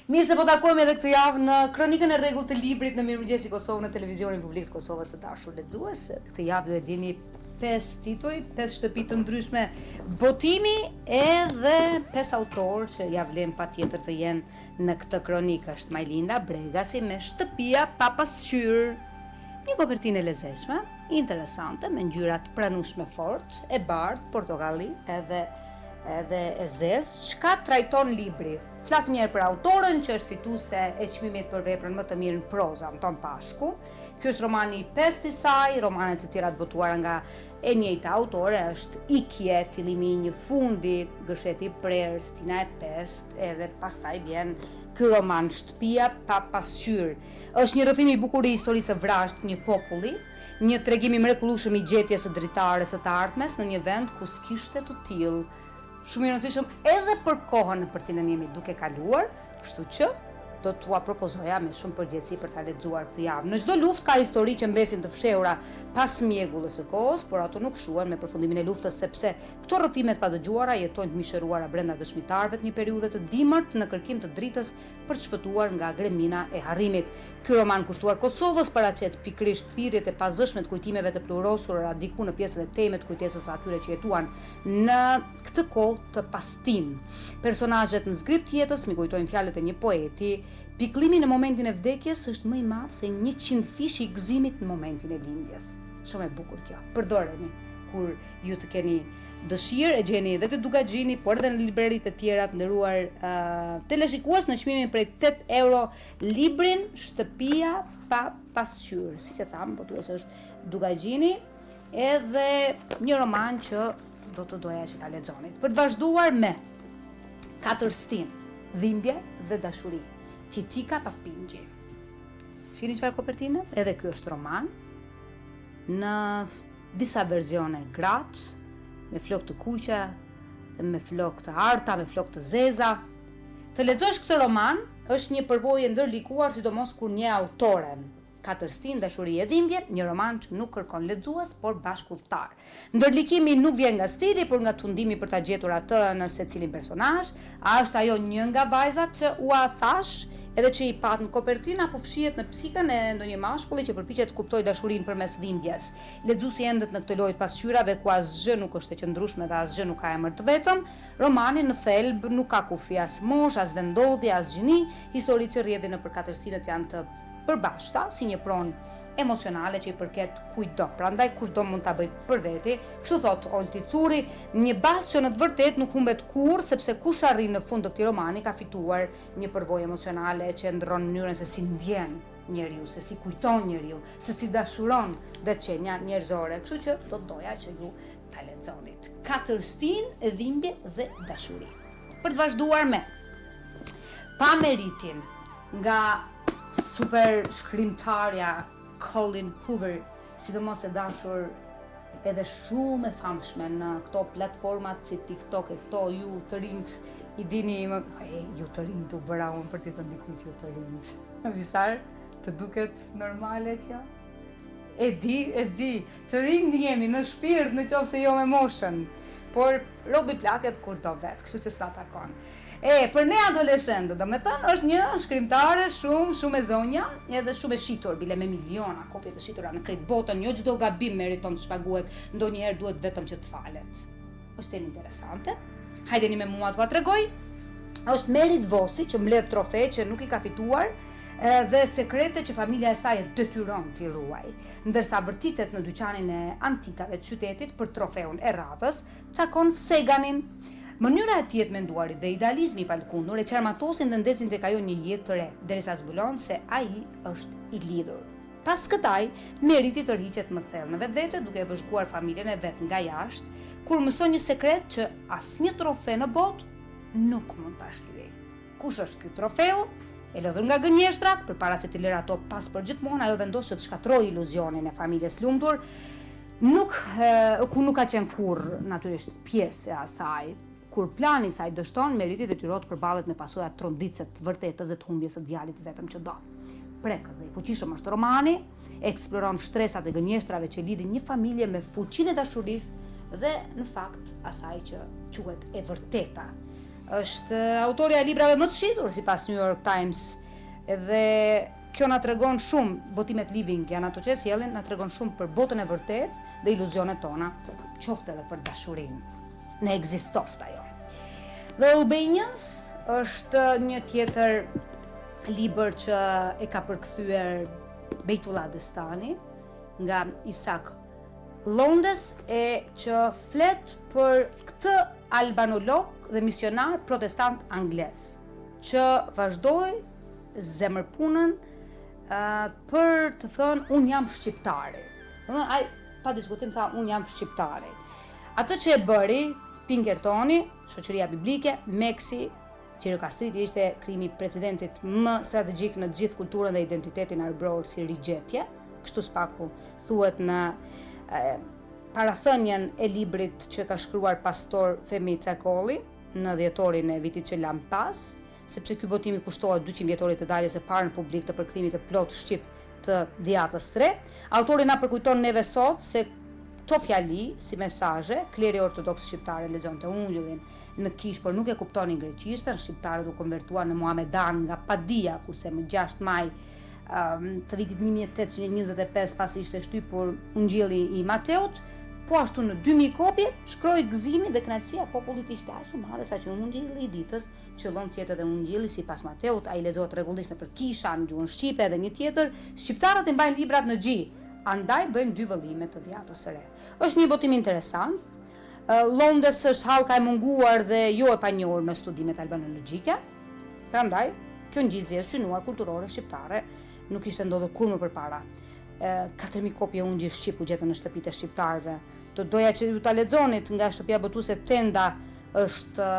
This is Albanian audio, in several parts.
Mirë se po takojmë edhe këtë javë në kronikën e rregullt të librit në Mirëmëngjesi Kosovë në televizionin publik të Kosovës të dashur lexues. Këtë javë ju e dini 5 tituj, 5 shtëpi të ndryshme botimi edhe 5 autorë që ja vlen patjetër të jenë në këtë kronikë. Është Majlinda Bregasi me Shtëpia pa pasqyrë. Një kopertinë e lezetshme, interesante, me ngjyra të pranueshme fort, e bardhë, portokalli, edhe e zezë, çka trajton libri. Flasim njerë për autorën që është fituese e çmimit për veprën më të mirë në prozë, Anton Pashku. Ky është romani i 5 i saj, romanet të tjera të botuara nga e njëjta autore është Ikje, Fillimi i një fundi, Gërsheti i prerë, Stina e pestë, edhe pastaj vjen ky roman Shtëpia pa pasqyrë. Është një rrëfim i bukur i historisë së vrasht një populli, një tregim i mrekullueshëm i gjetjes së dritares së të ardhmes në një vend ku s'kishte të tillë. Shumë i rëndësishëm edhe për kohën në për cilën jemi duke kaluar, kështu që do t'ua propozoja me shumë përgjegjësi për ta lexuar këtë javë. Në çdo luftë ka histori që mbesin të fshehura pas mjegullës së kohës, por ato nuk shuan me përfundimin e luftës sepse këto rrëfime të padëgjuara jetojnë të mishëruara brenda dëshmitarëve të një periudhe të dimërt në kërkim të dritës për të shpëtuar nga gremina e harrimit. Ky roman kushtuar Kosovës paraqet pikërisht thirrjet e pazëshme të kujtimeve të plurosura diku në pjesën e temët kujtesës atyre që jetuan në këtë kohë të pastin. Personazhet në zgrip të jetës mi kujtojnë fjalët e një poeti. Pikëllimi në momentin e vdekjes është më i madh se 100 fish i gëzimit në momentin e lindjes. Shumë e bukur kjo. Përdoreni kur ju të keni dëshirë, e gjeni edhe te Dugaxhini, por edhe në libraritë e tjera të nderuar teleshikues në çmimin prej 8 euro librin Shtëpia pa pasqyrë. Siç e tham, botues është Dugaxhini, edhe një roman që do të doja që ta lexonit. Për të vazhduar me 4 stinë, dhimbje dhe dashuri. Titika Papingji. Shihni çfarë kopertine? Edhe ky është roman në disa versione gratë, me flokë të kuqe, me flokë të arta, me flokë të zeza. Të lexosh këtë roman është një përvojë ndërlikuar, sidomos kur një autore 4 stinë, dashuri e dhimbje, një roman që nuk kërkon lexues, por bashkëudhtar. Ndërlikimi nuk vjen nga stili, por nga tundimi për ta gjetur atë në secilin personazh. A është ajo një nga vajzat që ua thash, edhe që i pat në kopertinë, apo fshihet në psikën e ndonjë mashkulli që përpiqet të kuptojë dashurinë përmes dhimbjes. Lexuesi endet në këtë lojë të pasqyrave ku asgjë nuk është e qëndrueshme dhe asgjë nuk ka emër të vetëm. Romani në thelb nuk ka kufi as mosh, as vendodhje, as gjini. Historitë që rrjedhin nëpër 4 stinët janë të përbashkëta, si një pronë emocionale që i përket kujtdo. Prandaj kushdo mund ta bëj për veti. Kështu thot Olti Curi, një bazë që në të vërtetë nuk humbet kurrë, sepse kush arrin në fund të këtij romani ka fituar një përvojë emocionale që ndron mënyrën se si ndjen njeriu, se si kujton njeriu, se si dashuron veçenja njerëzore. Kështu që do doja që ju ta lexonit. 4 stinë, dhimbje dhe dashuri. Për të vazhduar me Pameritin nga super shkrimtarja Colleen Hoover, sidomos e dashur edhe shumë e famshme në këto platformat si TikTok e këto ju të rinjt i dini ju të rinjt u bëra unë për t'i të ndikujt ju të rinjt. Visar, të duket normale kjo? E di, të rinjt jemi në shpirt në qoftë se jo me moshën, por robi plaket kur do vetë, kështu që s'ta takon. Për ne adoleshentët, do me thënë, është një shkrimtare shumë e zonja, edhe shumë e shitur, bile me miliona kopje të shitura në krejt botën, jo çdo gabim meriton të shpaguhet, ndonjëherë duhet vetëm që të falet. Është temë interesante. Hajdeni me mua t'ua tregoj. Është Merit Vosi që mbledh trofe që nuk i ka fituar, dhe sekrete që familja e saj e detyron t'i ruaj. Ndërsa vërtitet në dyqanin e antikave të qytetit për trofeun e radhës, takon Seganin. Mënyra e tij e menduarit dhe idealizmi i palkundur e qarmatosin dhe ndezin tek ajo një jetë të re, derisa zbulon se ai është i lidhur. Pas këtaj, Meriti tërhiqet më thellë në vetvete duke vëzhguar familjen e vet nga jashtë, kur mëson një sekret që asnjë trofe në botë nuk mund ta shlyejë. Kush është ky trofeu? E lodhur nga gënjeshtrat, përpara se t'i lërë ato pas përgjithmonë, ajo vendos që të shkatërrojë iluzionin e familjes lumtur, ku nuk ka qenë kurrë natyrisht pjesë e asaj. Kur plani i saj dështon, Meriti detyrohet të përballet me pasojat tronditëse të vërtetës dhe të humbjes së djalit vetëm që do. Prekës dhe i fuqishëm është romani, eksploron shtresat e gënjeshtrave që lidhin një familje me fuqinë e dashurisë dhe në fakt asaj që quhet e vërteta. është autorja e librave më të shitur sipas New York Times. Edhe kjo na tregon shumë, botimet living janë ato që sjellin, na tregon shumë për botën e vërtet dhe iluzionet tona, qoftë edhe për dashurinë. Ne ekzistoft ajo. The Albanians është një tjetër libër që e ka përkthyer Bejtullah Destani nga Isak Londes, e që flet për këtë albanolog dhe misionar protestant anglez që vazhdoi zemërpunën për të thënë unë jam shqiptari. Domethënë ai pa diskutim tha unë jam shqiptari. Atë që e bëri Pinkertoni, shoqëria biblike, Meksi, Gjirokastrit ishte krimi i presidentit më strategjik në gjithë kulturën dhe identitetin arbror si rigjetje, kështu spaku thuhet në parathënien e librit që ka shkruar pastor Femi Cakolli në dhjetorin e vitit që lam pas, sepse ky botimi kushtohet 200 vjetorit të daljes së parë në publik të përkthimit të plot shqip të Diatës 3. Autori na përkujton neve sot se këto fjali si mesazhe, kleri ortodoks shqiptare lexonte ungjillin në kish, por nuk e kuptonin greqishtën. Shqiptarët u konvertuan në muhamedan nga padia, kurse më 6 maj të vitit 1825 pasi ishte shtypur ungjilli i Mateut, po ashtu në 2000 kopje shkroi gëzimi dhe kënaqësia e popullit ishte aq e madhe saqë ungjilli i ditës qëllon të jetë edhe ungjilli sipas Mateut, ai lexohet rregullisht nëpër kisha në gjuhën shqipe, dhe një tjetër, shqiptarët e mbajnë librat në xhi, andaj bëjmë 2 vëllime të Diatës së re. Është një botim interesant. Londes është hallka e munguar dhe jo e panjohur në studimet albanologjike. Prandaj, kjo ngjizje e synuar kulturore shqiptare nuk ishte ndodhur kur më përpara. 4000 kopje ungjill shqip u gjetën në shtëpitë e shqiptarëve. Do doja që ju ta lexonit nga shtëpia botuese Tenda. Është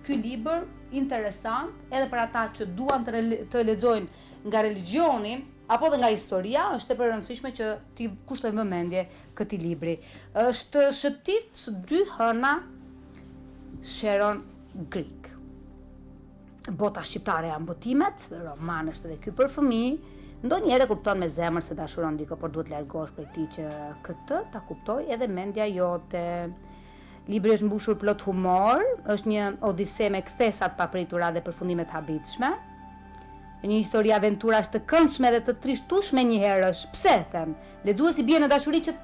ky libër interesant edhe për ata që duan të lexojnë nga religioni apo dhe nga historia. Është e rëndësishme që ti kushtojmë vëmendje këtij libri. Është shëtit 2 hëna Sharon Greek. Bota shqiptare janë botimet, roman është edhe ky për fëmijë. Ndonjëherë kupton me zemër se dashuron dikë, por duhet largosh prej tij që këtë ta kuptoj edhe mendja jote. Libri është mbushur plot humor, është një odise me kthesat papritura dhe përfundime të habitshme. Një histori aventurash të këndshme dhe të trishtueshme njëherësh. Pse them? Lexuesi bie në dashuri që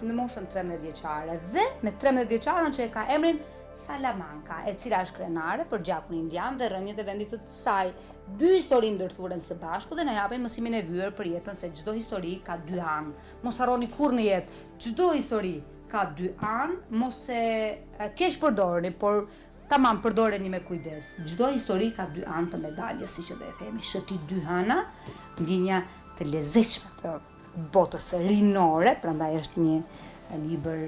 në moshën 13 vjeçare dhe me 13 vjeçaren që e ka emrin Salamanca, e cila është krenare për gjakun indian dhe rënjët e vendit të saj. 2 histori ndërthuren së bashku dhe na japin mësimin e vyer për jetën se çdo histori ka 2 anë. Mos harroni kurrë në jetë, çdo histori ka 2 anë, mos e keq përdorni, por tamam përdoreni me kujdes. Çdo histori ka 2 anë të medaljes, siç e themi. Shëti 2 hëna, ndjenja të lezetshme të botës rinore, prandaj është një libër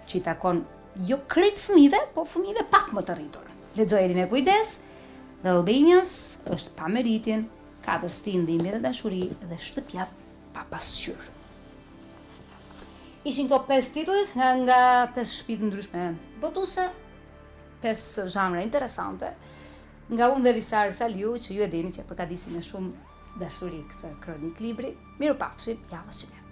që i takon jo krejt fëmijëve, po fëmijëve pak më të rritur. Lexojeni me kujdes. The Albanians është pa meritin, 4 stin dhimbje dhe dashuri dhe shtëpia pa pasqyrë. Ishin këto 5 titull nga 5 shtëpi të ndryshme botuese, 5 zhanre interesante, nga unë dhe Risar Saliu, që ju e dini që përkadisin me shumë dashuri këtë kronik libri. Mirupafshim javës që vjen.